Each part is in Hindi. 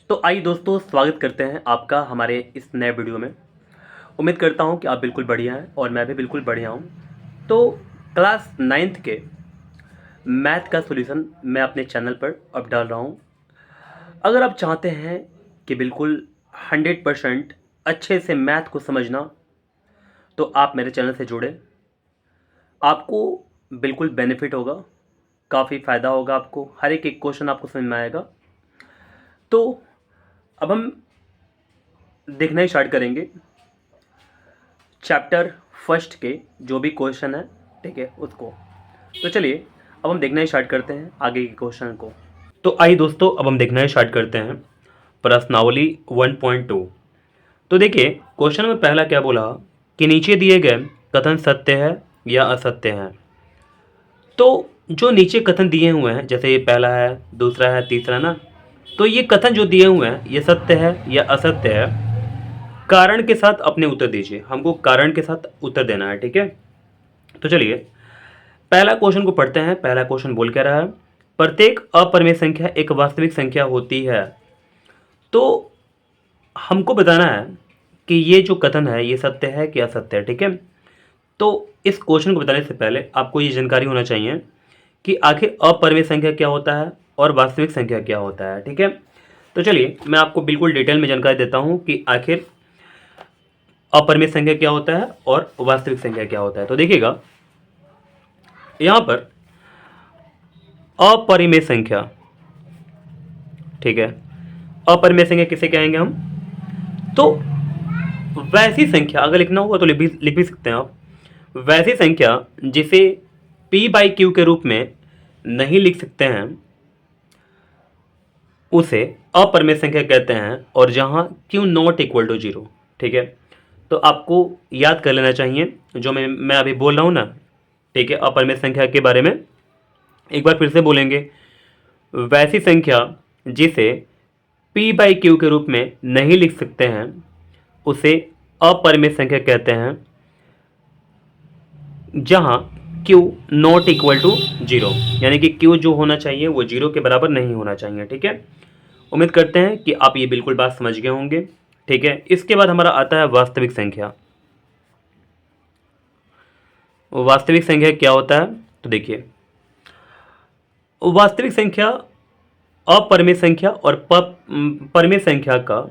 तो आइए दोस्तों, स्वागत करते हैं आपका हमारे इस नए वीडियो में। उम्मीद करता हूं कि आप बिल्कुल बढ़िया हैं और मैं भी बिल्कुल बढ़िया हूं। तो क्लास 9th के मैथ का सॉल्यूशन मैं अपने चैनल पर अब डाल रहा हूं। अगर आप चाहते हैं कि बिल्कुल 100% अच्छे से मैथ को समझना, तो आप मेरे चैनल से जुड़े। आपको बिल्कुल बेनिफिट होगा, काफ़ी फ़ायदा होगा आपको, हर एक एक क्वेश्चन आपको समझ में आएगा। तो अब हम देखना ही स्टार्ट करेंगे चैप्टर फर्स्ट के जो भी क्वेश्चन है, ठीक है, उसको। तो चलिए अब हम देखना ही स्टार्ट करते हैं आगे के क्वेश्चन को। तो आइए दोस्तों, अब हम देखना ही स्टार्ट करते हैं प्रश्नावली 1.2। तो देखिए क्वेश्चन में पहला क्या बोला कि नीचे दिए गए कथन सत्य है या असत्य है। तो जो नीचे कथन दिए हुए हैं, जैसे ये पहला है, दूसरा है, तीसरा ना, तो ये कथन जो दिए हुए हैं ये सत्य है या असत्य है, कारण के साथ अपने उत्तर दीजिए। हमको कारण के साथ उत्तर देना है, ठीक है। तो चलिए पहला क्वेश्चन को पढ़ते हैं। पहला क्वेश्चन बोल क्या रहा है, प्रत्येक अपरिमेय संख्या एक वास्तविक संख्या होती है। तो हमको बताना है कि ये जो कथन है ये सत्य है कि असत्य है, ठीक है। तो इस क्वेश्चन को बताने से पहले आपको ये जानकारी होना चाहिए कि आखिर अपरिमेय संख्या क्या होता है और वास्तविक संख्या क्या होता है, ठीक है। तो चलिए मैं आपको बिल्कुल डिटेल में जानकारी देता हूँ कि आखिर अपरिमेय संख्या क्या होता है और वास्तविक संख्या क्या होता है। तो देखिएगा यहां पर अपरिमेय संख्या, ठीक है, अपरिमेय संख्या किसे कहेंगे हम, तो वैसी संख्या, अगर लिखना होगा तो लिख भी सकते हैं आप, वैसी संख्या जिसे p/q के रूप में नहीं लिख सकते हैं उसे अपरिमेय संख्या कहते हैं, और जहां q नॉट इक्वल टू 0, ठीक है। तो आपको याद कर लेना चाहिए जो मैं अभी बोल रहा हूं ना, ठीक है, अपरिमेय संख्या के बारे में। एक बार फिर से बोलेंगे, वैसी संख्या जिसे p/q के रूप में नहीं लिख सकते हैं उसे अपरिमेय संख्या कहते हैं, जहां q नॉट इक्वल टू 0, यानी कि q जो होना चाहिए वो 0 के बराबर नहीं होना चाहिए, ठीक है। उम्मीद करते हैं कि आप ये बिल्कुल बात समझ गए होंगे, ठीक है। इसके बाद हमारा आता है वास्तविक संख्या। वास्तविक संख्या क्या होता है, तो देखिए वास्तविक संख्या अपरिमेय संख्या और परिमेय संख्या का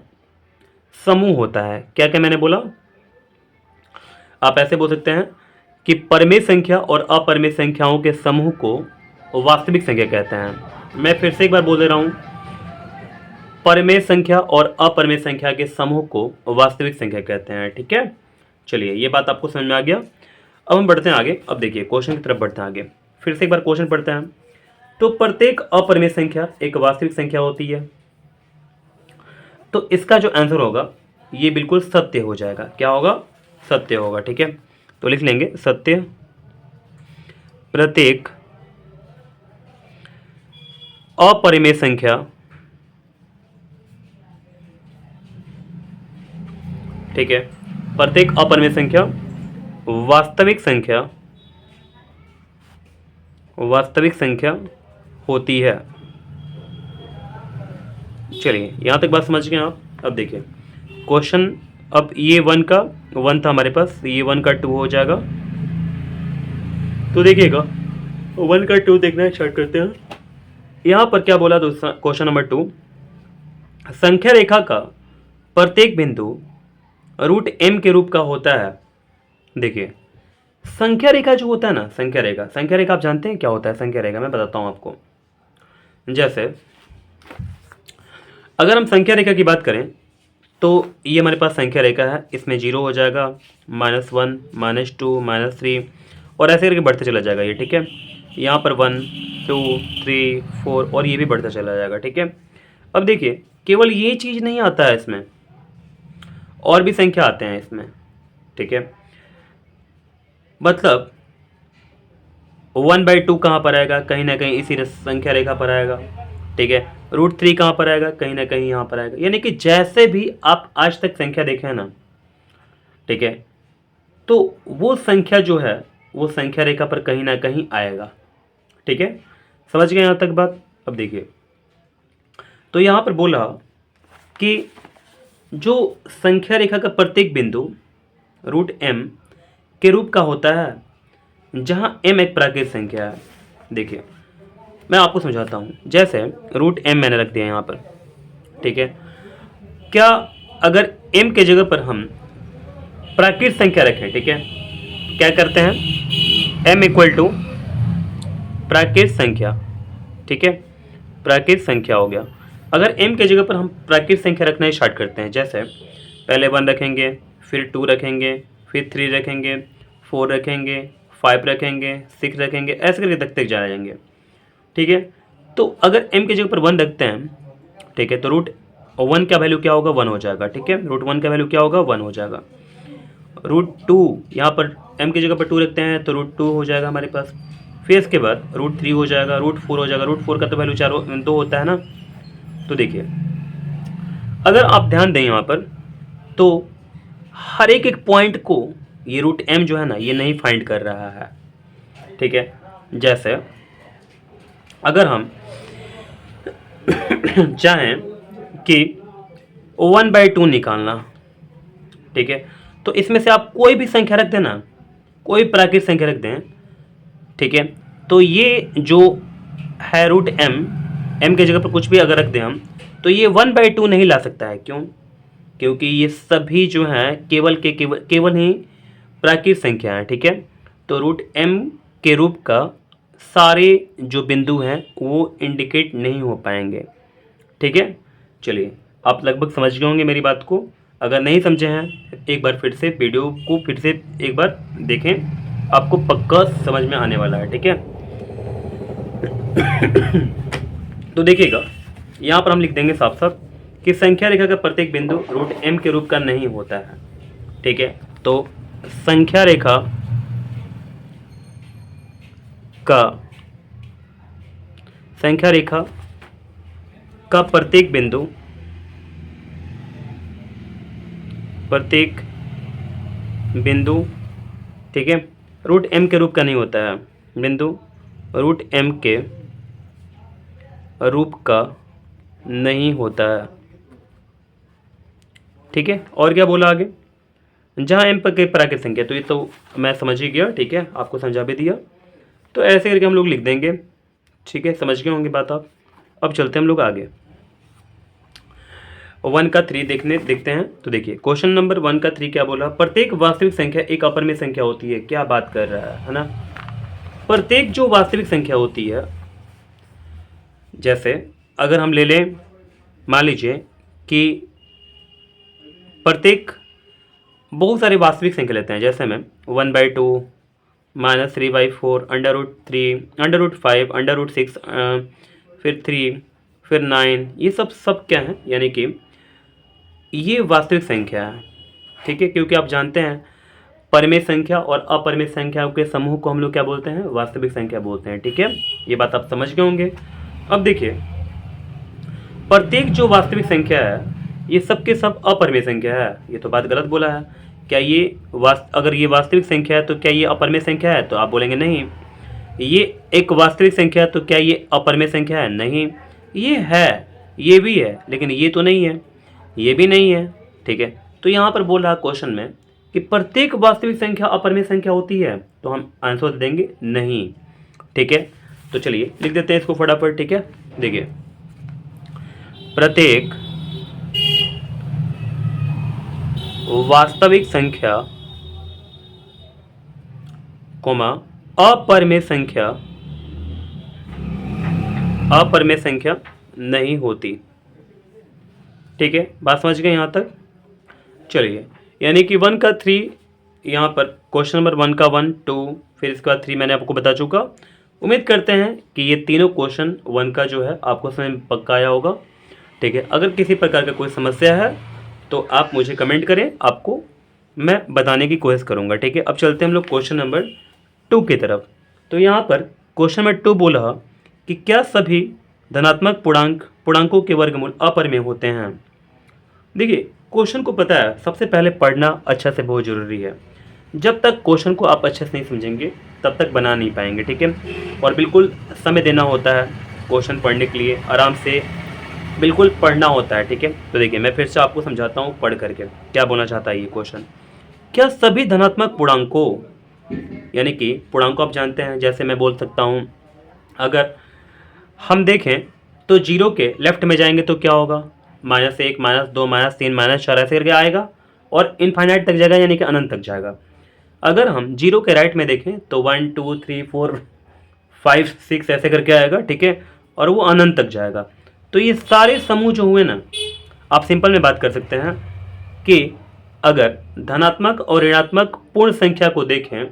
समूह होता है। क्या क्या मैंने बोला, आप ऐसे बोल सकते हैं कि परिमेय संख्या और अपरिमेय संख्याओं के समूह को वास्तविक संख्या कहते हैं। मैं फिर से एक बार बोल दे रहा हूं, परिमेय संख्या और अपरिमेय संख्या के समूह को वास्तविक संख्या कहते हैं, ठीक है। चलिए ये बात आपको समझ में आ गया। अब हम बढ़ते हैं आगे। अब देखिए क्वेश्चन की तरफ बढ़ते हैं आगे। फिर से एक बार क्वेश्चन पढ़ते हैं। तो प्रत्येक अपरिमेय संख्या एक वास्तविक संख्या होती है। तो इसका जो आंसर होगा ये बिल्कुल सत्य हो जाएगा। क्या होगा, सत्य होगा, ठीक है। तो लिख लेंगे सत्य, प्रत्येक अपरिमेय संख्या, ठीक है, प्रत्येक अपरिमेय संख्या वास्तविक संख्या, वास्तविक संख्या होती है। चलिए यहां तक बात समझ गए आप। अब देखिए क्वेश्चन, अब ये 1 का 1 था हमारे पास, ये 1 का 2 हो जाएगा। तो देखिएगा 1 का 2 देखना स्टार्ट करते हैं। यहां पर क्या बोला, दूसरा क्वेश्चन नंबर 2, संख्या रेखा का प्रत्येक बिंदु √m के रूप का होता है। देखिए संख्या रेखा जो होता है ना, संख्या रेखा आप जानते हैं क्या होता है। संख्या रेखा मैं बताता हूं आपको। जैसे अगर हम संख्या रेखा की बात करें तो ये हमारे पास संख्या रेखा है, इसमें 0 हो जाएगा, -1, -2, -3 और ऐसे करके बढ़ते चला जाएगा ये, ठीक है। यहाँ पर 1, 2, 3, 4 और ये भी बढ़ता चला जाएगा, ठीक है। अब देखिए केवल ये चीज़ नहीं आता है इसमें, और भी संख्या आते हैं इसमें, ठीक है। मतलब 1/2 कहाँ पर आएगा, कहीं ना कहीं इसी संख्या रेखा पर आएगा, ठीक है। √3 कहाँ पर आएगा, कहीं ना कहीं यहाँ पर आएगा। यानी कि जैसे भी आप आज तक संख्या देखे हैं ना, ठीक है, तो वो संख्या जो है वो संख्या रेखा पर कहीं ना कहीं आएगा, ठीक है। समझ गए यहाँ तक बात। अब देखिए तो यहाँ पर बोला कि जो संख्या रेखा का प्रत्येक बिंदु रूट m के रूप का होता है, जहां m एक प्राकृत संख्या है। देखिए मैं आपको समझाता हूं। जैसे रूट m मैंने रख दिया यहाँ पर, ठीक है। क्या अगर m के जगह पर हम प्राकृत संख्या रखें, ठीक है, क्या करते हैं, m इक्वल टू प्राकृत संख्या, ठीक है, प्राकृत संख्या हो गया। अगर m के जगह पर हम प्राकृत संख्या रखना स्टार्ट करते हैं, जैसे पहले 1 रखेंगे, फिर 2 रखेंगे, फिर 3 रखेंगे, 4 रखेंगे, 5 रखेंगे, 6 रखेंगे, ऐसे करके तक जा जाएंगे, ठीक है। तो अगर m के जगह पर 1 रखते हैं, ठीक है, तो रूट 1 का वैल्यू क्या होगा, 1 हो जाएगा, ठीक है। रूट 1 का वैल्यू क्या होगा, 1 हो जाएगा। रूट 2 यहाँ पर m की जगह पर 2 रखते हैं तो रूट 2 हो जाएगा हमारे पास। फिर इसके बाद रूट 3 हो जाएगा, रूट 4 हो जाएगा। रूट 4 का तो वैल्यू 2 होता है ना। तो देखिए अगर आप ध्यान दें यहाँ पर, तो हर एक पॉइंट को ये रूट m जो है ना, ये नहीं फाइंड कर रहा है, ठीक है। जैसे अगर हम चाहें कि 1/2 निकालना, ठीक है, तो इसमें से आप कोई भी संख्या रख देना, कोई प्राकृत संख्या रख दें, ठीक है, तो ये जो है रूट m के जगह पर कुछ भी अगर रख दें हम, तो ये 1/2 नहीं ला सकता है। क्यों? क्योंकि ये सभी जो हैं केवल ही प्राकृत संख्या है, ठीक है। तो रूट m के रूप का सारे जो बिंदु हैं वो इंडिकेट नहीं हो पाएंगे, ठीक है। चलिए आप लगभग समझ गए होंगे मेरी बात को। अगर नहीं समझे हैं, एक बार फिर से वीडियो को फिर से एक बार देखें, आपको पक्का समझ में आने वाला है, ठीक है। तो देखिएगा यहाँ पर हम लिख देंगे साफ साफ कि संख्या रेखा का प्रत्येक बिंदु रूट m के रूप का नहीं होता है, ठीक है। तो संख्या रेखा का प्रत्येक बिंदु, ठीक है, रूट m के रूप का नहीं होता है। बिंदु रूट m के रूप का नहीं होता है, ठीक है। और क्या बोला आगे, जहाँ m पर के प्राकृत संख्या, तो ये तो मैं समझ ही गया, ठीक है, आपको समझा भी दिया। तो ऐसे करके हम लोग लिख देंगे, ठीक है, समझ गए होंगे बात आप। अब चलते हैं हम लोग आगे 1 का 3 देखते हैं। तो देखिए क्वेश्चन नंबर 1 का 3 क्या बोला, प्रत्येक वास्तविक संख्या एक अपरिमेय संख्या होती है। क्या बात कर रहा है ना। प्रत्येक जो वास्तविक संख्या होती है, जैसे अगर हम ले लें, मान लीजिए कि प्रत्येक बहुत सारे वास्तविक संख्या लेते हैं, जैसे मैं 1/2 -3/4 √3 √5 √6 फिर 3 फिर 9, ये सब क्या है, यानी कि ये वास्तविक संख्या है, ठीक है। क्योंकि आप जानते हैं परिमेय संख्या और अपरिमेय संख्याओं के समूह को हम लोग क्या बोलते हैं, वास्तविक संख्या बोलते हैं, ठीक है। ये बात आप समझ गए होंगे। अब देखिए प्रत्येक जो वास्तविक संख्या है ये सब के सब अपरिमेय संख्या है। ये तो बात गलत बोला है। क्या ये अगर ये वास्तविक संख्या है तो क्या ये अपरिमेय संख्या है, तो आप बोलेंगे नहीं। ये एक वास्तविक संख्या है तो क्या ये अपरिमेय संख्या है, नहीं। ये है, ये भी है, लेकिन ये तो नहीं है, ये भी नहीं है, ठीक है। तो यहाँ पर बोल रहा क्वेश्चन में कि प्रत्येक वास्तविक संख्या अपरिमेय संख्या होती है, तो हम आंसर देंगे नहीं, ठीक है। तो चलिए लिख देते हैं इसको फटाफट, ठीक है। देखिए प्रत्येक वास्तविक संख्या कोमा अपरिमेय संख्या नहीं होती, ठीक है। बात समझ गए यहाँ तक। चलिए यानी कि 1 का 3 यहाँ पर क्वेश्चन नंबर 1 का 1 2 फिर इसके बाद 3 मैंने आपको बता चुका। उम्मीद करते हैं कि ये तीनों क्वेश्चन 1 का जो है आपको समझ में पक्का आया होगा, ठीक है। अगर किसी प्रकार का कोई समस्या है तो आप मुझे कमेंट करें, आपको मैं बताने की कोशिश करूँगा, ठीक है। अब चलते हैं हम लोग क्वेश्चन नंबर 2 की तरफ। तो यहाँ पर क्वेश्चन नंबर 2 बोला कि क्या सभी धनात्मक पूर्णांकों के वर्गमूल अपरिमेय होते हैं। देखिए क्वेश्चन को पता है, सबसे पहले पढ़ना अच्छा से बहुत ज़रूरी है। जब तक क्वेश्चन को आप अच्छे से नहीं समझेंगे तब तक बना नहीं पाएंगे, ठीक है। और बिल्कुल समय देना होता है क्वेश्चन पढ़ने के लिए, आराम से बिल्कुल पढ़ना होता है, ठीक है। तो देखिए मैं फिर से आपको समझाता हूँ पढ़ करके क्या बोलना चाहता है ये क्वेश्चन। क्या सभी धनात्मक पूर्णांकों, यानी कि पूर्णांकों आप जानते हैं, जैसे मैं बोल सकता हूँ, अगर हम देखें तो जीरो के लेफ्ट में जाएंगे तो क्या होगा, -1, -2, -3, -4 ऐसे करके आएगा और इनफाइनाइट तक जाएगा, यानी कि अनंत तक जाएगा। अगर हम जीरो के राइट में देखें तो 1 2 3 4 5 6 ऐसे करके आएगा, ठीक है, और वो अनंत तक जाएगा। तो ये सारे समूह जो हुए ना, आप सिंपल में बात कर सकते हैं कि अगर धनात्मक और ऋणात्मक पूर्ण संख्या को देखें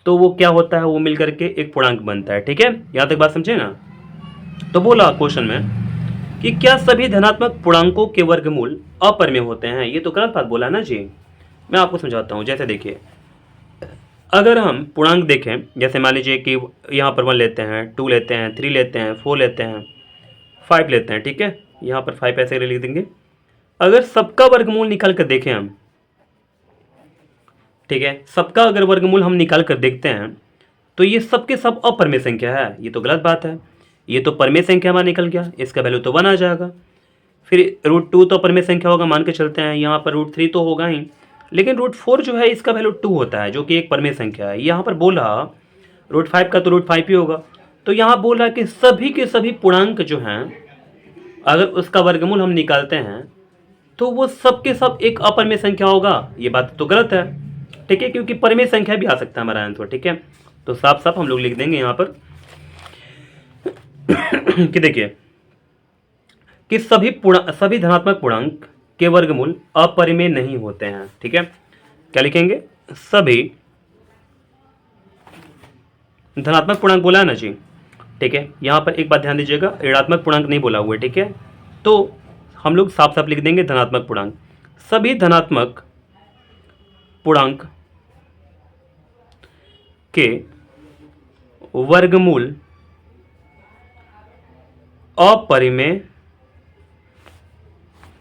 तो वो क्या होता है, वो मिलकर के एक पूर्णांक बनता है, ठीक है। यहाँ तक बात समझे ना। तो बोला क्वेश्चन में कि क्या सभी धनात्मक पूर्णांकों के वर्गमूल अपरिमेय होते हैं। ये तो गलत बात बोला है ना जी। मैं आपको समझाता हूँ। जैसे देखिए, अगर हम पूर्णांक देखें, जैसे मान लीजिए कि यहाँ पर 1 लेते हैं, 2 लेते हैं, 3 लेते हैं, 4 लेते हैं, 5 लेते हैं, ठीक है, यहाँ पर 5 ऐसे लिख देंगे। अगर सबका वर्गमूल निकाल कर देखें हम, ठीक है, सबका अगर वर्गमूल हम निकाल कर देखते हैं तो ये सब के सब अपरिमेय संख्या है। ये तो गलत बात है। ये तो परिमेय संख्या हमारा निकल गया, इसका वैल्यू तो 1 आ जाएगा। फिर √2 तो परिमेय संख्या होगा, मान के चलते हैं। यहाँ पर √3 तो होगा ही, लेकिन √4 जो है इसका वैल्यू 2 होता है, जो कि एक परिमेय संख्या है। यहाँ पर बोला √5 का तो √5 ही होगा। तो यहाँ बोल रहा है कि सभी के सभी पूर्णांक जो हैं, अगर उसका वर्गमूल हम निकालते हैं तो वो सब के सब एक अपरिमेय संख्या होगा। ये बात तो गलत है, ठीक है, क्योंकि परिमेय संख्या भी आ सकता है हमारा आंसर, ठीक है। तो साफ साफ हम लोग लिख देंगे यहाँ पर कि देखिए कि सभी धनात्मक पूर्णांक के वर्गमूल अपरिमेय नहीं होते हैं, ठीक है। क्या लिखेंगे, सभी धनात्मक पूर्णांक बोला है ना जी, ठीक है। यहाँ पर एक बात ध्यान दीजिएगा, ऋणात्मक पूर्णांक नहीं बोला हुआ है, ठीक है। तो हम लोग साफ साफ लिख देंगे धनात्मक पूर्णांक। सभी धनात्मक पूर्णांक के वर्गमूल अपरिमेय,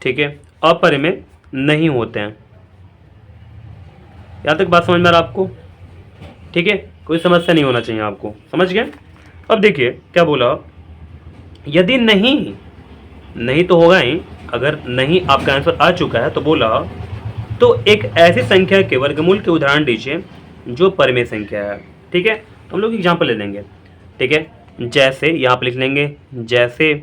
ठीक है, अपरिमेय नहीं होते हैं। यहां तक बात समझ में आ रहा आपको, ठीक है, कोई समस्या नहीं होना चाहिए आपको, समझ गए। अब देखिए क्या बोला, यदि नहीं तो होगा ही, अगर नहीं आपका आंसर आ चुका है तो बोला तो एक ऐसी संख्या के वर्गमूल के उदाहरण दीजिए जो परिमेय संख्या है, ठीक है। तो हम लोग एग्जाम्पल ले लेंगे, ठीक है। जैसे यहाँ पर लिख लेंगे, जैसे,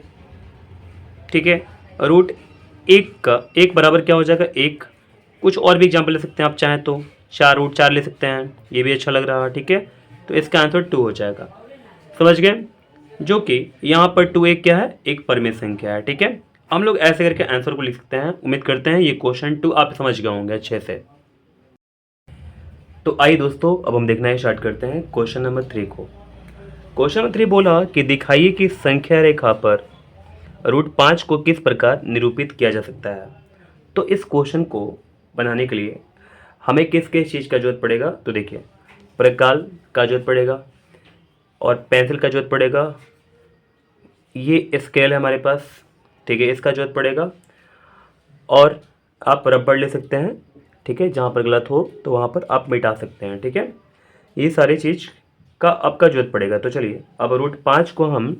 ठीक है, √1 का 1 बराबर क्या हो जाएगा, 1। कुछ और भी एग्जाम्पल ले सकते हैं आप चाहें तो, 4√4 ले सकते हैं, ये भी अच्छा लग रहा है, ठीक है। तो इसका आंसर 2 हो जाएगा, समझ गए। जो कि यहाँ पर 2 एक क्या है, एक परिमेय संख्या है, ठीक है। हम लोग ऐसे करके आंसर को लिख सकते हैं। उम्मीद करते हैं ये क्वेश्चन 2 आप समझ गए होंगे अच्छे से। तो आइए दोस्तों, अब हम देखना स्टार्ट करते हैं क्वेश्चन नंबर 3 को। क्वेश्चन नंबर 3 बोला कि दिखाइए कि संख्या रेखा पर √5 को किस प्रकार निरूपित किया जा सकता है। तो इस क्वेश्चन को बनाने के लिए हमें किस किस चीज़ का जरूरत पड़ेगा, तो देखिए प्रकाल का जरूरत पड़ेगा और पेंसिल का जरूरत पड़ेगा। ये स्केल है हमारे पास, ठीक है, इसका जरूरत पड़ेगा। और आप रबड़ ले सकते हैं, ठीक है, जहाँ पर गलत हो तो वहाँ पर आप मिटा सकते हैं, ठीक है। ये सारी चीज़ का आपका जरूरत पड़ेगा। तो चलिए अब √5 को हम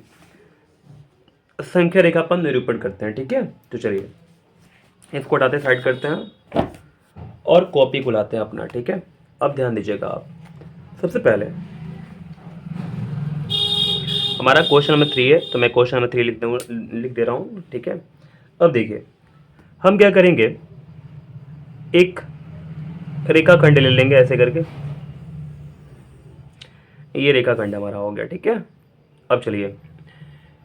संख्या रेखा पर निरूपण करते हैं, ठीक है। तो चलिए इसको हटाते साइड करते हैं और कॉपी को लाते हैं अपना, ठीक है। अब ध्यान दीजिएगा आप, सबसे पहले हमारा क्वेश्चन नंबर 3 है, तो मैं क्वेश्चन नंबर 3 लिख दे रहा हूँ, ठीक है। अब देखिए हम क्या करेंगे, एक रेखाखंड ले लेंगे ऐसे करके, ये रेखाखंड हमारा हो गया, ठीक है। अब चलिए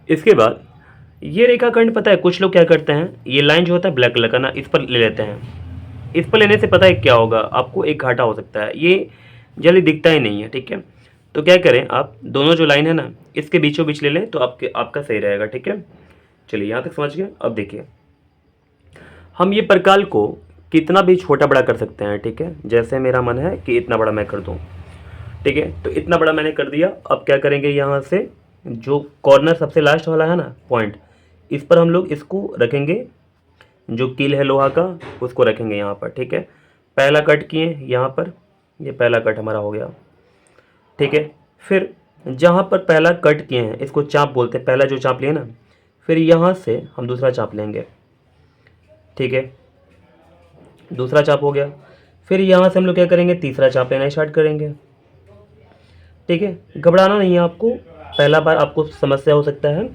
इसके बाद ये रेखाखंड, पता है कुछ लोग क्या करते हैं, ये लाइन जो होता है ब्लैक कलर का ना, इस पर ले लेते हैं। इस पर लेने से पता है क्या होगा, आपको एक घाटा हो सकता है, ये जल्दी दिखता ही नहीं है, ठीक है। तो क्या करें, आप दोनों जो लाइन है ना, इसके बीचों बीच ले लें तो आपका सही रहेगा, ठीक है। चलिए यहाँ तक समझ गए। अब देखिए हम ये प्रकाल को कितना भी छोटा बड़ा कर सकते हैं, ठीक है। जैसे मेरा मन है कि इतना बड़ा मैं कर दूँ, ठीक है, तो इतना बड़ा मैंने कर दिया। अब क्या करेंगे, यहाँ से जो कॉर्नर सबसे लास्ट वाला है ना पॉइंट, इस पर हम लोग इसको रखेंगे, जो कील है लोहा का उसको रखेंगे यहाँ पर, ठीक है। पहला कट किए यहाँ पर, ये पहला कट हमारा हो गया, ठीक है। फिर जहाँ पर पहला कट किए हैं इसको चाप बोलते हैं, पहला जो चाप लिए ना, फिर यहाँ से हम दूसरा चाप लेंगे, ठीक है, दूसरा चाप हो गया। फिर यहाँ से हम लोग क्या करेंगे, तीसरा चाप लेना स्टार्ट करेंगे, ठीक है। घबराना नहीं है आपको, पहला बार आपको समस्या हो सकता है,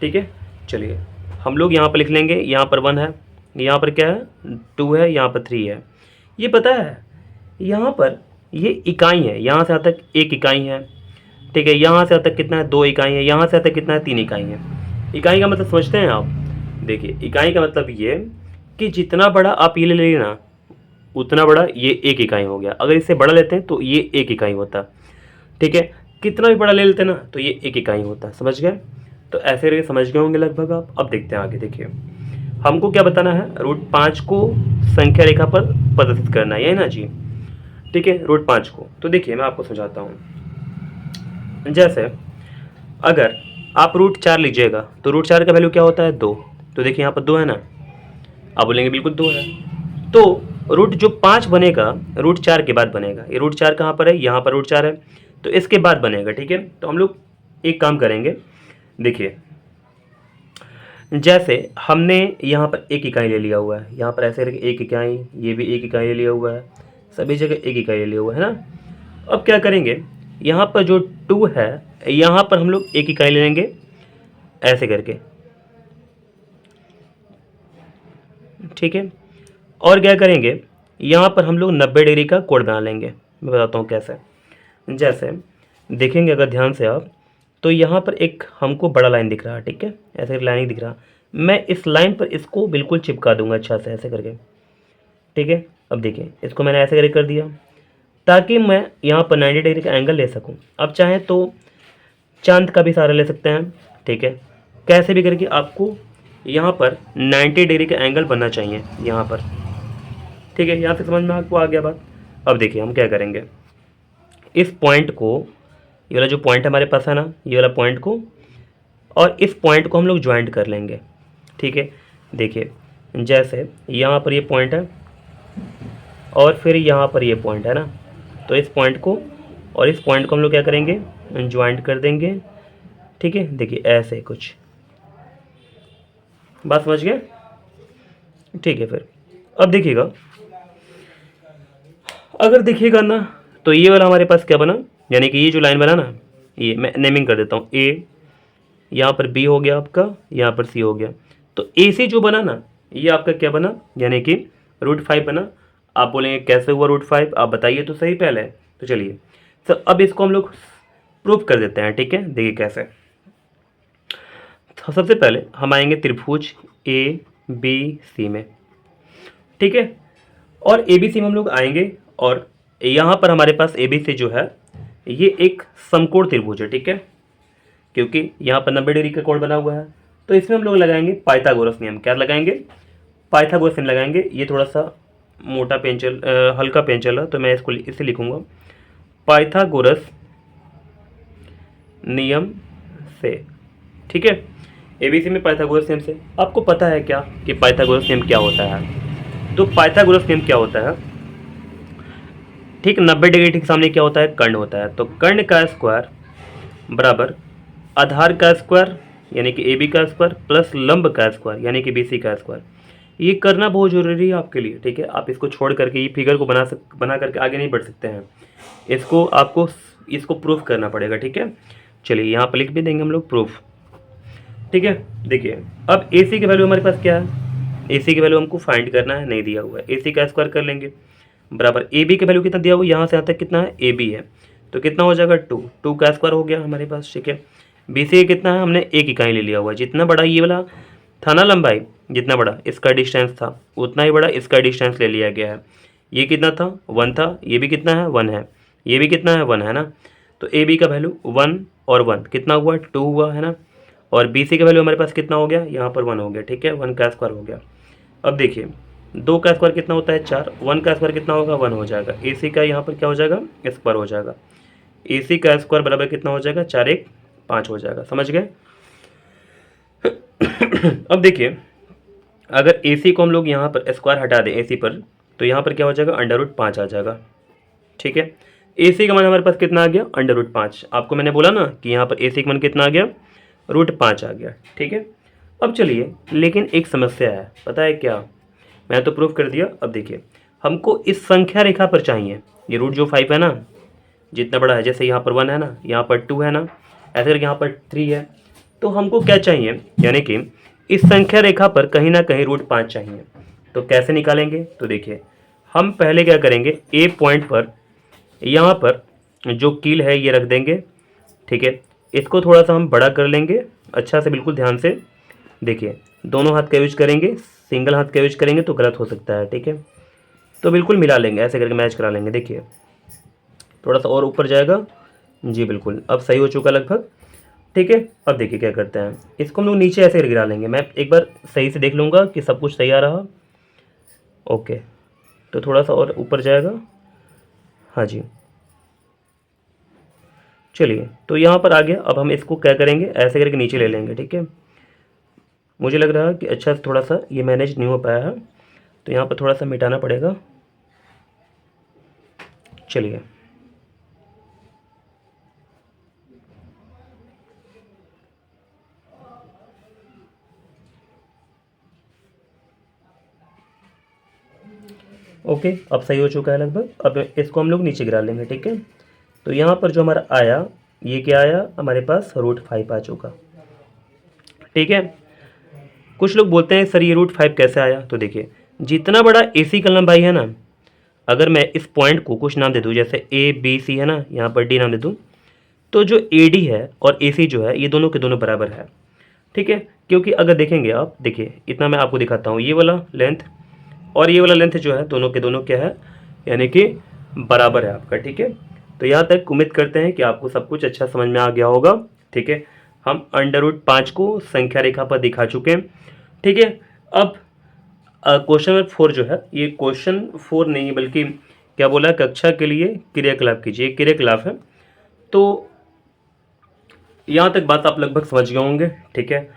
ठीक है। चलिए हम लोग यहाँ पर लिख लेंगे, यहाँ पर 1 है, यहाँ पर क्या है 2 है, यहाँ पर 3 है। ये पता है यहाँ पर ये इकाई है, यहाँ से यहाँ तक 1 इकाई है, ठीक है। यहाँ से यहाँ तक कितना है 2 इकाई है, यहाँ से यहाँ तक कितना है 3 इकाई है। इकाई का मतलब समझते हैं आप, देखिए इकाई का मतलब ये कि जितना बड़ा आप ये ले लेंगे ना उतना बड़ा ये 1 इकाई हो गया। अगर इससे बड़ा लेते हैं तो ये 1 इकाई होता, ठीक है। कितना भी बड़ा ले लेते हैं ना तो ये 1 इकाई होता है, समझ गए। तो ऐसे करके समझ गए होंगे लगभग आप। अब देखते हैं आगे, देखिए हमको क्या बताना है, √5 को संख्या रेखा पर प्रदर्शित करना है, यही ना जी, ठीक है, √5 को। तो देखिए मैं आपको समझाता हूँ। जैसे अगर आप √4 लीजिएगा तो √4 का वैल्यू क्या होता है 2। तो देखिए यहाँ पर 2 है ना, आप बोलेंगे बिल्कुल 2 है। तो रूट जो 5 बनेगा √4 के बाद बनेगा। ये √4 कहाँ पर है, यहाँ पर √4 है, तो इसके बाद बनेगा, ठीक है। तो हम लोग एक काम करेंगे, देखिए जैसे हमने यहाँ पर 1 इकाई ले लिया हुआ है, यहाँ पर ऐसे करके 1 इकाई, ये भी 1 इकाई ले लिया हुआ है, सभी जगह 1 इकाई ले लिया हुआ है ना। अब क्या करेंगे, यहाँ पर जो 2 है यहाँ पर हम लोग 1 इकाई ले लेंगे ऐसे करके, ठीक है। और क्या करेंगे, यहाँ पर हम लोग 90 डिग्री का कोण बना लेंगे। मैं बताता हूँ कैसे। जैसे देखेंगे अगर ध्यान से आप, तो यहाँ पर एक हमको बड़ा लाइन दिख रहा है, ठीक है, ऐसे लाइन ही दिख रहा। मैं इस लाइन पर इसको बिल्कुल चिपका दूंगा अच्छा से ऐसे करके, ठीक है। अब देखिए इसको मैंने ऐसे करके कर दिया ताकि मैं यहाँ पर 90 डिग्री का एंगल ले सकूँ। अब चाहे तो चांद का भी सहारा ले सकते हैं, ठीक है। कैसे भी करके आपको यहाँ पर 90 डिग्री का एंगल बनना चाहिए यहाँ पर, ठीक है। यहाँ से समझ में आपको आ गया बात। अब देखिए हम क्या करेंगे, इस पॉइंट को, ये वाला जो पॉइंट हमारे पास है ना, ये वाला पॉइंट को और इस पॉइंट को हम लोग ज्वाइंट कर लेंगे, ठीक है। देखिए जैसे यहाँ पर ये पॉइंट है और फिर यहाँ पर ये पॉइंट है ना, तो इस पॉइंट को और इस पॉइंट को हम लोग क्या करेंगे, ज्वाइंट कर देंगे, ठीक है। देखिए ऐसे कुछ, बात समझ गए, ठीक है। फिर अब देखिएगा, अगर देखिएगा ना तो ये वाला हमारे पास क्या बना, यानी कि ये जो लाइन बना ना, ये मैं नेमिंग कर देता हूँ ए, यहाँ पर बी हो गया आपका, यहाँ पर सी हो गया। तो ए सी जो बना ना ये आपका क्या बना, यानी कि √5 बना। आप बोलेंगे कैसे हुआ √5, आप बताइए तो सही पहले। तो चलिए सर अब इसको हम लोग प्रूफ कर देते हैं, ठीक है। देखिए कैसे, तो सबसे पहले हम आएंगे त्रिभुज ए बी सी में, ठीक है। और ए बी सी में हम लोग आएंगे और यहाँ पर हमारे पास ए बी सी जो है ये एक समकोण त्रिभुज है, ठीक है, क्योंकि यहाँ पर 90 डिग्री का कोण बना हुआ है। तो इसमें हम लोग लगाएंगे पाइथागोरस नियम। क्या लगाएंगे, पाइथागोरस नियम लगाएंगे। ये थोड़ा सा मोटा पेंसिल, हल्का पेंसिल है, तो मैं इसको इसे लिखूंगा पाइथागोरस नियम से, ठीक है। एबीसी में पाइथागोरस नियम से आपको पता है क्या कि पाइथागोरस नियम क्या होता है। तो पाइथागोरस नियम क्या होता है, ठीक 90 डिग्री ठीक सामने क्या होता है, कर्ण होता है। तो कर्ण का स्क्वायर बराबर आधार का स्क्वायर यानी कि ए बी का स्क्वायर प्लस लंब का स्क्वायर यानी कि बी सी का स्क्वायर। ये करना बहुत ज़रूरी है आपके लिए, ठीक है। आप इसको छोड़ करके ये फिगर को बना करके आगे नहीं बढ़ सकते हैं। इसको आपको इसको प्रूफ करना पड़ेगा, ठीक है। चलिए यहाँ पर लिख भी देंगे हम लोग प्रूफ, ठीक है। देखिए अब ए सी की वैल्यू हमारे पास क्या है, ए सी की वैल्यू हमको फाइंड करना है, नहीं दिया हुआ है। ए सी का स्क्वायर कर लेंगे बराबर ए बी की वैल्यू कितना दिया हुआ है, यहाँ से यहाँ तक कितना है ए बी है, तो कितना हो जाएगा 2 का स्क्वायर हो गया हमारे पास, ठीक है। बी सी कितना है, हमने 1 इकाई ले लिया हुआ है। जितना बड़ा ये वाला था ना लंबाई, जितना बड़ा इसका डिस्टेंस था उतना ही बड़ा इसका डिस्टेंस ले लिया गया है। ये कितना था 1 था, ये भी कितना है 1 है, ये भी कितना है 1 है ना। तो ए बी का वैल्यू 1 और 1 कितना हुआ 2 हुआ है ना। और बी सी का वैल्यू हमारे पास कितना हो गया, यहाँ पर 1 हो गया, ठीक है। 1 का स्क्वायर हो गया। अब देखिए 2 का स्क्वायर कितना होता है 4, 1 का स्क्वायर कितना होगा 1 हो जाएगा। ए सी का यहाँ पर क्या हो जाएगा स्क्वायर हो जाएगा। ए सी का स्क्वायर बराबर कितना हो जाएगा 4 1 5 हो जाएगा, समझ गए। अब देखिए अगर ए सी को हम लोग यहाँ पर स्क्वायर हटा दें ए सी पर, तो यहाँ पर क्या हो जाएगा √5 आ जाएगा, ठीक है। ए सी का मान हमारे पास कितना आ गया √5। आपको मैंने बोला ना कि यहाँ पर ए सी का मान कितना आ गया √5 आ गया, ठीक है। अब चलिए, लेकिन एक समस्या है, पता है क्या? मैं तो प्रूफ कर दिया। अब देखिए, हमको इस संख्या रेखा पर चाहिए ये रूट जो 5 है ना, जितना बड़ा है, जैसे यहाँ पर 1 है ना, यहाँ पर 2 है ना, ऐसे करके यहाँ पर 3 है, तो हमको क्या चाहिए, यानी कि इस संख्या रेखा पर कहीं ना कहीं रूट 5 चाहिए। तो कैसे निकालेंगे? तो देखिए, हम पहले क्या करेंगे, ए पॉइंट पर यहाँ पर जो कील है ये रख देंगे, ठीक है। इसको थोड़ा सा हम बड़ा कर लेंगे, अच्छा से बिल्कुल ध्यान से देखिए, दोनों हाथ का यूज करेंगे, सिंगल हाथ का यूज करेंगे तो गलत हो सकता है, ठीक है। तो बिल्कुल मिला लेंगे, ऐसे करके मैच करा लेंगे। देखिए थोड़ा सा और ऊपर जाएगा, जी बिल्कुल, अब सही हो चुका लगभग, ठीक है। अब देखिए क्या करते हैं, इसको हम लोग नीचे ऐसे गिरा लेंगे। मैं एक बार सही से देख लूँगा कि सब कुछ सही आ रहा, ओके। तो थोड़ा सा और ऊपर जाएगा, हाँ जी, चलिए। तो यहाँ पर आ गया। अब हम इसको क्या करेंगे, ऐसे करके नीचे ले लेंगे, ठीक है। मुझे लग रहा है कि अच्छा थोड़ा सा ये मैनेज नहीं हो पाया है, तो यहाँ पर थोड़ा सा मिटाना पड़ेगा। चलिए, ओके, अब सही हो चुका है लगभग। अब इसको हम लोग नीचे गिरा लेंगे, ठीक है। तो यहाँ पर जो हमारा आया, ये क्या आया हमारे पास, रूट 5 आ चुका, ठीक है। कुछ लोग बोलते हैं सर ये रूट 5 कैसे आया? तो देखिए, जितना बड़ा AC का लंबाई है ना, अगर मैं इस पॉइंट को कुछ नाम दे दूँ, जैसे ABC है ना, यहाँ पर D नाम दे दूँ, तो जो AD है और AC जो है ये दोनों के दोनों बराबर है, ठीक है। क्योंकि अगर देखेंगे आप, देखिए इतना मैं आपको दिखाता हूँ, ये वाला लेंथ और ये वाला लेंथ जो है दोनों के दोनों क्या है, यानी कि बराबर है आपका, ठीक है। तो यहाँ तक उम्मीद करते हैं कि आपको सब कुछ अच्छा समझ में आ गया होगा, ठीक है। हम अंडर रूट 5 को संख्या रेखा पर दिखा चुके हैं, ठीक है। अब क्वेश्चन नंबर 4 जो है, ये क्वेश्चन 4 नहीं है बल्कि क्या बोला है, कक्षा के लिए क्रियाकलाप कीजिए, क्रियाकलाप है। तो यहाँ तक बात आप लगभग समझ गए होंगे, ठीक है।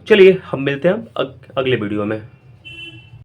चलिए हम मिलते हैं अगले वीडियो में।